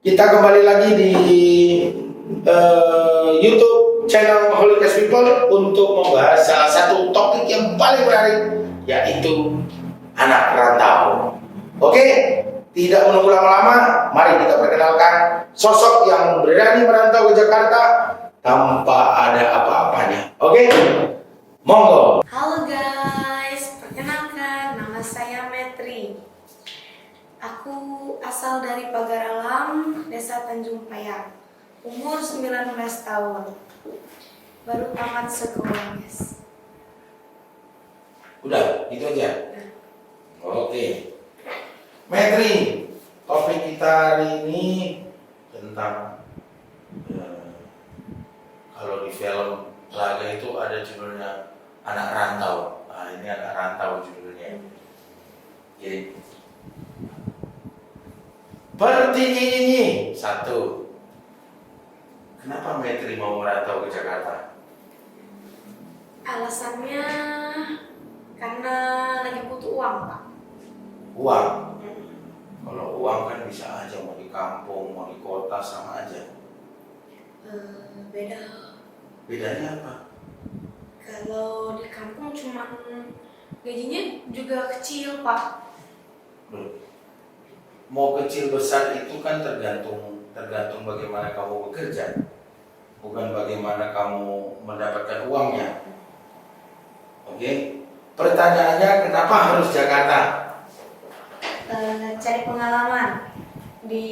Kita kembali lagi di YouTube channel Holy Cast People untuk membahas salah satu topik yang paling menarik, yaitu anak rantau. Oke, tidak menunggu lama-lama, mari kita perkenalkan sosok yang berani merantau ke Jakarta tanpa ada apa-apanya. Oke, monggo. Halo guys, perkenalkan nama saya Metri. Aku asal dari Pagar Alam, Desa Tanjung Payang. Umur 19 tahun. Baru tamat sekolah, guys. Udah, gitu aja. Oke. Metri, topik kita hari ini tentang kalau di film laga itu ada judulnya Anak Rantau. Nah, ini Anak Rantau judulnya. Jadi pertanyaan satu, kenapa Metri mau merantau ke Jakarta? Alasannya karena lagi butuh uang, Pak. Uang. Kalau uang kan bisa aja, mau di kampung, mau di kota sama aja. Beda. Bedanya apa? Kalau di kampung cuma gajinya juga kecil, Pak. Mau kecil besar itu kan tergantung bagaimana kamu bekerja, bukan bagaimana kamu mendapatkan uangnya. Oke? Pertanyaannya, kenapa harus Jakarta? Cari pengalaman di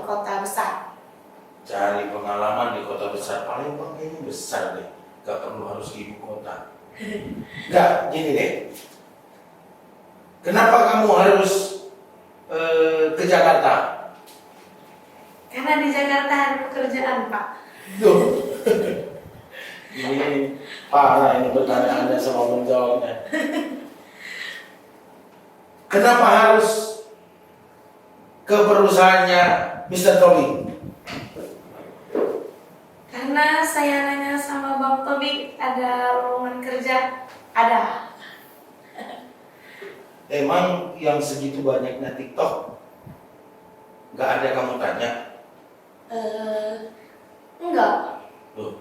kota besar. Cari pengalaman di kota besar, paling kayaknya besar deh, gak perlu harus di ibu kota. Enggak, gini deh, kenapa kamu harus ke Jakarta? Karena di Jakarta ada pekerjaan, Pak. Duh. Ini parah ini pertanyaannya sama menjawabnya. Kenapa harus ke perusahaannya Mr. Tommy? Karena saya nanya sama Bang Tobik, ada lowongan kerja? Ada. Emang yang segitu banyaknya TikTok, nggak ada kamu tanya? Enggak. Loh,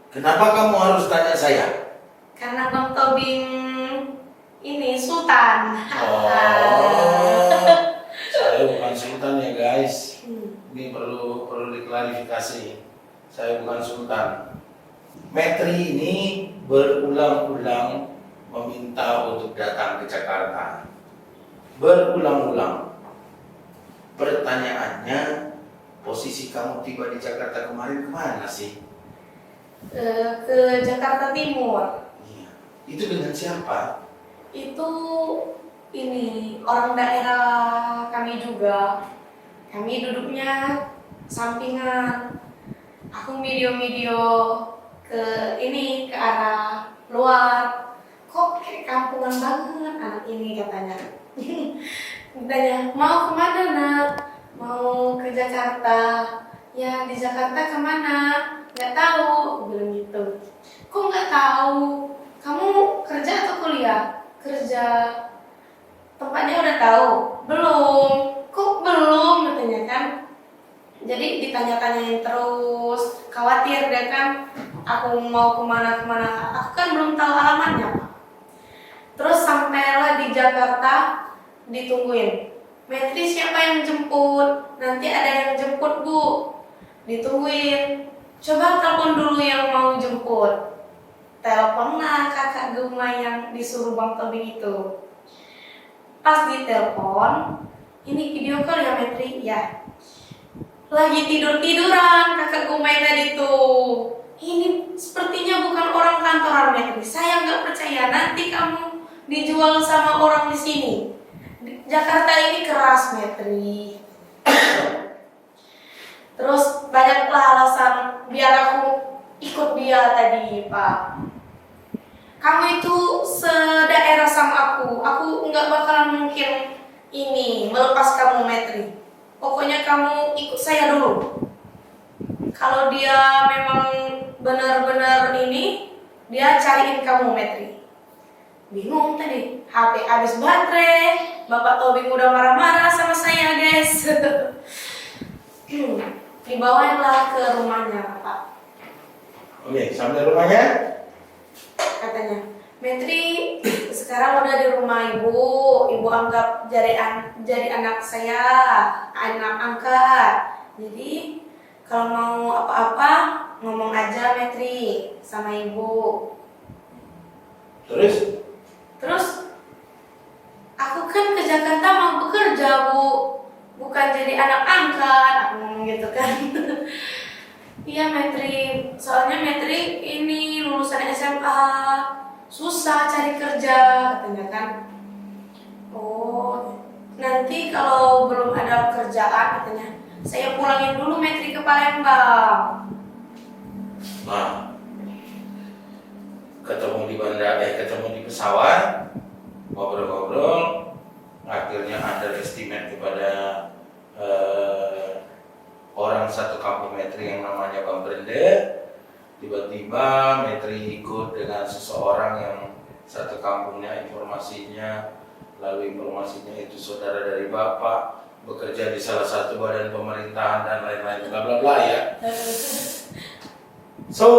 kenapa kamu harus tanya saya? Karena Bang Tobing ini Sultan. Oh, saya bukan sultan ya guys. Ini perlu diklarifikasi. Saya bukan sultan. Metri ini berulang-ulang meminta untuk datang ke Jakarta. Berulang-ulang. Pertanyaannya, posisi kamu tiba di Jakarta kemarin kemana sih? Ke Jakarta Timur. Iya. Itu dengan siapa? Itu orang daerah kami juga. Kami duduknya sampingan. Aku video-video ke arah luar. Kok kayak kampungan banget anak ini, katanya. Ditanya, mau kemana nak? Mau ke Jakarta. Ya di Jakarta kemana? Nggak tahu, bilang gitu. Kok nggak tahu? Kamu kerja atau kuliah? Kerja. Tempatnya udah tahu? Belum. Kok belum? Katanya kan. Jadi ditanya-tanyain terus, khawatir deh kan. Aku mau kemana-kemana. Aku kan belum tahu alamatnya, Pak. Terus sampailah di Jakarta, ditungguin. Metri siapa yang jemput? Nanti ada yang jemput, Bu. Ditungguin. Coba telepon dulu yang mau jemput. Teleponlah kakak Gema yang disuruh Bang Tobi itu. Pas ditelepon, ini video call ya Metri? Ya. Lagi tidur-tiduran kakak Gema yang tadi tuh. Ini sepertinya bukan orang kantoran Metri. Saya nggak percaya nanti kamu dijual sama orang di sini. Jakarta ini keras, Metri. Terus banyaklah alasan biar aku ikut dia tadi, Pak. Kamu itu sedaerah sama aku nggak bakalan mungkin melepas kamu, Metri. Pokoknya kamu ikut saya dulu. Kalau dia memang benar-benar dia cariin kamu, Metri. Bingung tadi, HP habis baterai, Bapak Tobing udah marah-marah sama saya, guys. Dibawalah ke rumahnya, Pak. Oke, sampai rumahnya. Katanya, Metri sekarang udah di rumah ibu. Ibu anggap jadi anak saya, anak angkat. Jadi kalau mau apa-apa ngomong aja Metri sama ibu. Terus aku kan ke Jakarta mau bekerja, Bu, bukan jadi anak angkat. Aku ngomong gitu kan. Iya Metri, soalnya Metri ini lulusan SMA, susah cari kerja katanya kan. Oh, nanti kalau belum ada kerjaan katanya, saya pulangin dulu Metri ke Palembang. Nah, ketemu di bandara, ketemu di pesawat, ngobrol-ngobrol, akhirnya underestimate kepada orang satu kampung Metri yang namanya Bang Brende. Tiba-tiba Metri ikut dengan seseorang yang satu kampungnya informasinya, lalu informasinya itu saudara dari bapak, bekerja di salah satu badan pemerintahan dan lain-lain, bla bla bla ya. So,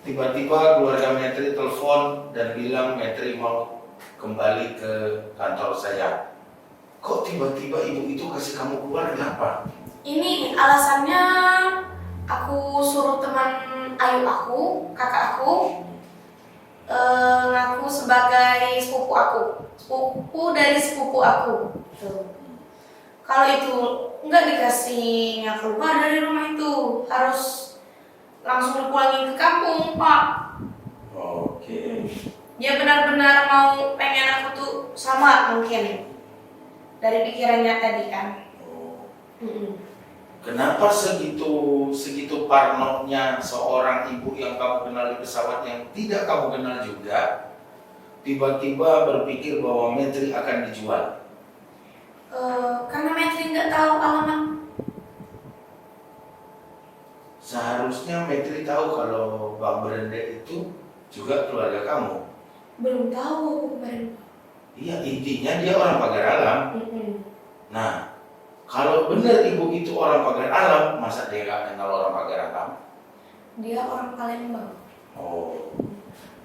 tiba-tiba keluarga Metri telepon dan bilang Metri mau kembali ke kantor saya. Kok tiba-tiba ibu itu kasih kamu keluar, kenapa? Ini alasannya aku suruh teman Ayu aku, kakak aku, ngaku sebagai sepupu aku, sepupu dari sepupu aku. Tuh. Kalau itu nggak dikasihnya keluar dari rumah itu, harus langsung dipulangin ke kampung, Pak. Oke. Dia benar-benar mau pengen aku tuh sama mungkin dari pikirannya tadi kan. Kenapa segitu parnonya seorang ibu yang kamu kenal di pesawat yang tidak kamu kenal juga, tiba-tiba berpikir bahwa Metri akan dijual? Karena Metri nggak tahu alamat. Seharusnya Metri tahu kalau Bang Brende itu juga keluarga kamu. Belum tahu aku kemarin. Iya, intinya dia orang Pagar Alam. Nah, kalau benar ibu itu orang Pagar Alam, masa dia nggak kenal orang Pagar Alam? Dia orang Palembang. Oh,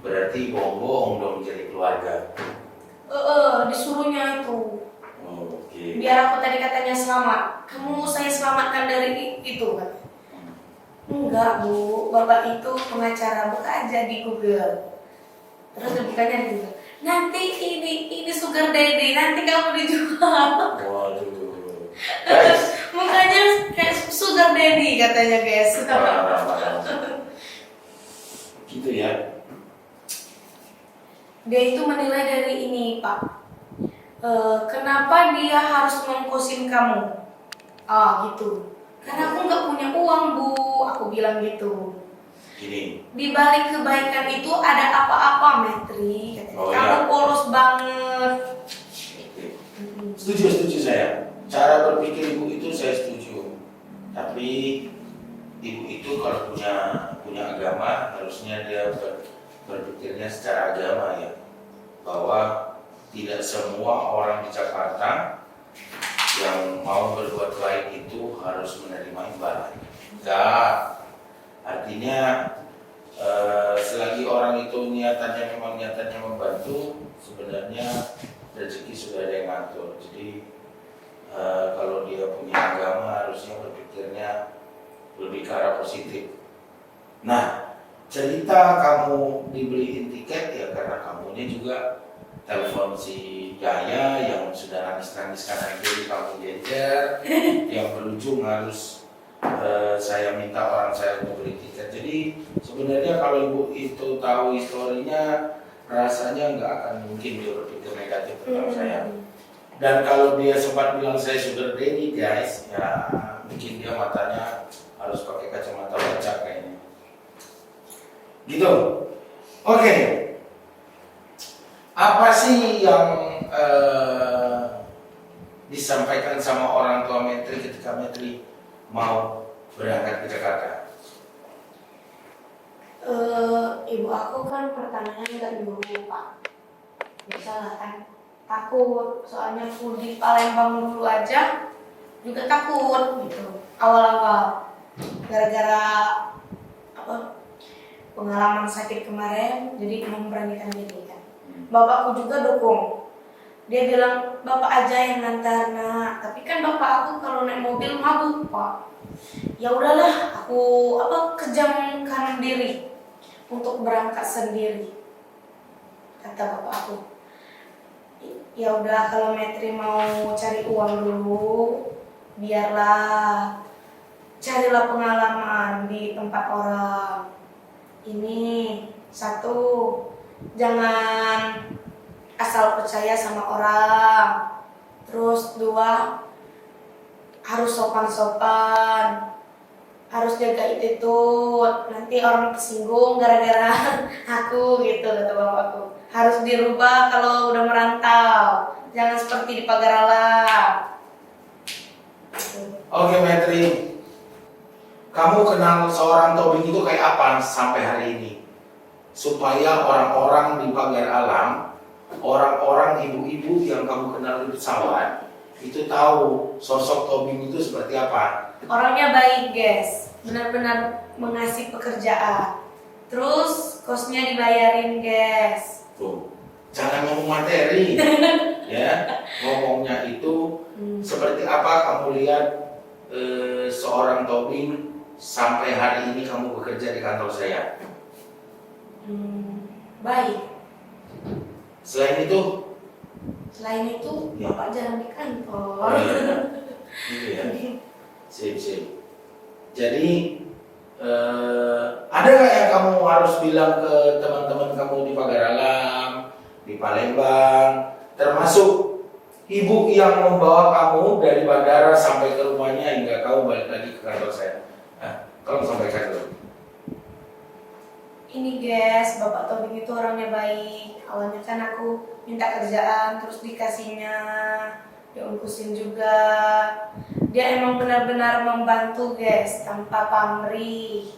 berarti bohong-bohong dong jadi keluarga. Disuruhnya itu. Oke. Biar aku tadi katanya selamat. Kamu saya selamatkan dari itu kan? Enggak Bu, bapak itu pengacara, buka aja di Google. Terus dibukanya di Google. Nanti ini sugar daddy, nanti kamu dijual. Waduh. Guys, Mukanya kayak sugar daddy katanya guys. parah. Gitu ya. Dia itu menilai dari ini Pak. Kenapa dia harus ngongkosin kamu? Gitu. Karena aku nggak punya uang Bu, aku bilang gitu. Gini. Di balik kebaikan itu ada apa-apa Metri. Oh, Kamu ya. polos banget. Oke. Setuju saya. Cara berpikir ibu itu saya setuju. Tapi ibu itu kalau punya agama harusnya dia berpikirnya secara agama ya. Bahwa tidak semua orang di Jakarta yang mau berbuat baik itu harus menerima imbalan. Enggak. Artinya selagi orang itu niatannya membantu, sebenarnya rezeki sudah ada yang ngatur. Jadi kalau dia punya agama harusnya berpikirnya lebih ke arah positif. Nah, cerita kamu dibeliin tiket ya karena kamunya juga telepon si Yaya yang sudah nangis-nangis kanan kiri kamu jejer, yang berujung harus saya minta orang saya untuk beli tiket. Jadi sebenarnya kalau ibu itu tahu historinya, rasanya nggak akan mungkin dia berpikir negatif tentang saya. Dan kalau dia sempat bilang saya sugar daddy guys, ya mungkin dia matanya harus pakai kacamata baca kayaknya. Gitu. Oke. Apa sih yang disampaikan sama orang tua Metri ketika Metri mau berangkat ke Jakarta? Ibu aku kan pertamanya nggak nyuruh Pak. Biasalah kan. takut, soalnya aku di Palembang dulu aja juga takut gitu awal-awal gara-gara apa pengalaman sakit kemarin, jadi memberanikan diri kan. Bapakku juga dukung, dia bilang bapak aja yang ngantar nak, tapi kan bapak aku kalau naik mobil mabuk pak. Ya udahlah, aku kejamkan diri untuk berangkat sendiri, kata bapak aku. Ya udah, kalau Metri mau cari uang dulu, biarlah carilah pengalaman di tempat orang. Ini satu, jangan asal percaya sama orang. Terus dua, harus sopan-sopan, harus jaga attitude. Nanti orang tersinggung gara-gara aku gitu, kata bapakku. Harus dirubah kalau udah merantau, jangan seperti di pagar alam. Oke Metri, kamu kenal seorang Tobing itu kayak apa sampai hari ini? Supaya orang-orang di pagar alam, orang-orang ibu-ibu yang kamu kenal di pesawat itu tahu sosok Tobing itu seperti apa. Orangnya baik guys, benar-benar mengasih pekerjaan. Terus kosnya dibayarin guys. Tuh, jangan ngomong materi, ya. Ngomongnya itu seperti apa kamu lihat seorang Tobing sampai hari ini kamu bekerja di kantor saya. Baik. Selain itu, ya. Bapak jarang di kantor. Gitu ya. Sip. Jadi ada nggak yang kamu harus bilang ke teman-teman kamu di pagar alam, di Palembang, termasuk ibu yang membawa kamu dari bandara sampai ke rumahnya hingga kamu balik lagi ke kantor saya? Tolong sampaikan dulu. Ini guys, Bapak Tobing itu orangnya baik. Awalnya kan aku minta kerjaan, terus dikasihnya, diungkusin juga. Dia emang benar-benar membantu guys, tanpa pamrih.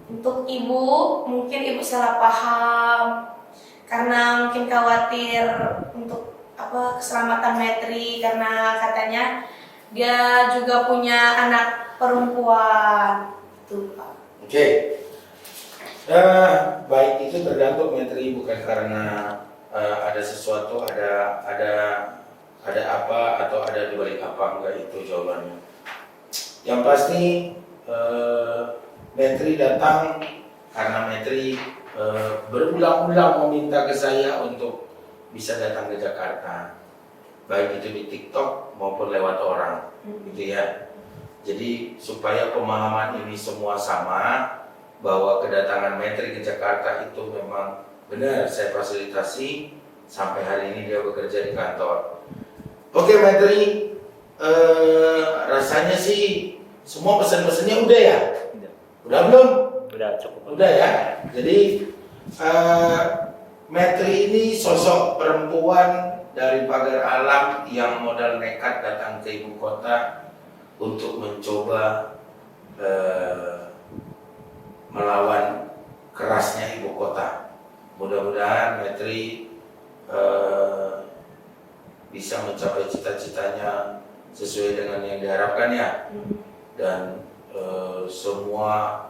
Untuk ibu, mungkin ibu salah paham, karena mungkin khawatir untuk keselamatan Metri, karena katanya dia juga punya anak perempuan. Itu Pak. Oke. Baik, itu tergantung Metri, bukan karena ada sesuatu, ada apa atau ada di balik apa, enggak, itu jawabannya. Yang pasti Metri datang karena Metri berulang-ulang meminta ke saya untuk bisa datang ke Jakarta, baik itu di TikTok maupun lewat orang, gitu ya. Jadi supaya pemahaman ini semua sama, bahwa kedatangan Metri ke Jakarta itu memang benar saya fasilitasi, sampai hari ini dia bekerja di kantor. Oke Metri, rasanya sih semua pesan-pesannya udah ya? Udah belum? Udah cukup. Udah ya. Jadi Metri ini sosok perempuan dari pagar alam yang modal nekat datang ke ibu kota untuk mencoba melawan kerasnya ibu kota. Mudah-mudahan Metri bisa mencapai cita-citanya sesuai dengan yang diharapkan ya. Dan semua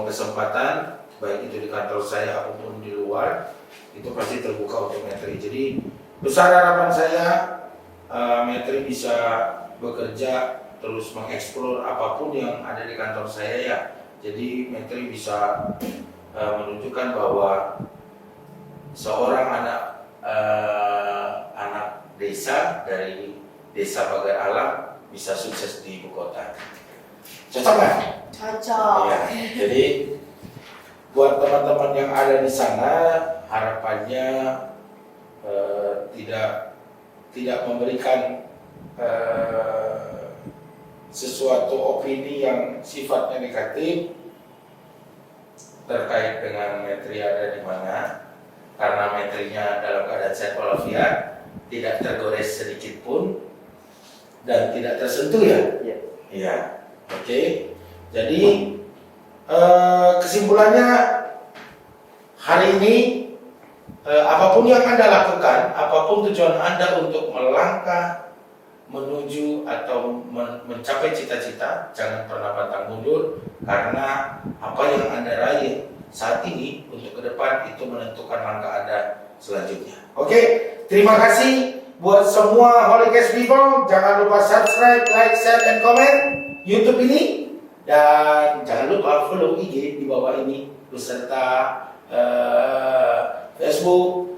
kesempatan, baik itu di kantor saya ataupun di luar, itu pasti terbuka untuk Metri. Jadi besar harapan saya Metri bisa bekerja terus mengeksplor apapun yang ada di kantor saya ya. Jadi Metri bisa menunjukkan bahwa seorang anak desa dari desa pagar alam bisa sukses di ibu kota. Cocok nggak? Cocok. Ya, jadi buat teman-teman yang ada di sana, harapannya tidak memberikan sesuatu opini yang sifatnya negatif terkait dengan Metri ada di mana, karena Metrinya dalam keadaan sehat walafiat, tidak tergores sedikit pun dan tidak tersentuh ya. Iya. Oke. Jadi kesimpulannya hari ini apapun yang Anda lakukan, apapun tujuan Anda untuk melangkah menuju atau mencapai cita-cita, jangan pernah pantang mundur, karena apa yang Anda raih saat ini untuk ke depan itu menentukan langkah Anda selanjutnya. Oke, terima kasih buat semua Holy Cast people. Jangan lupa subscribe, like, share, dan komen YouTube ini, dan jangan lupa follow IG di bawah ini beserta Facebook,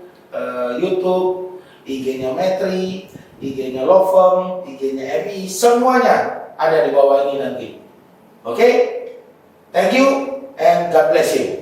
YouTube, IG-nya Metri, IG-nya Lovem, IG-nya MI, semuanya ada di bawah ini nanti. Oke? Thank you and God bless you.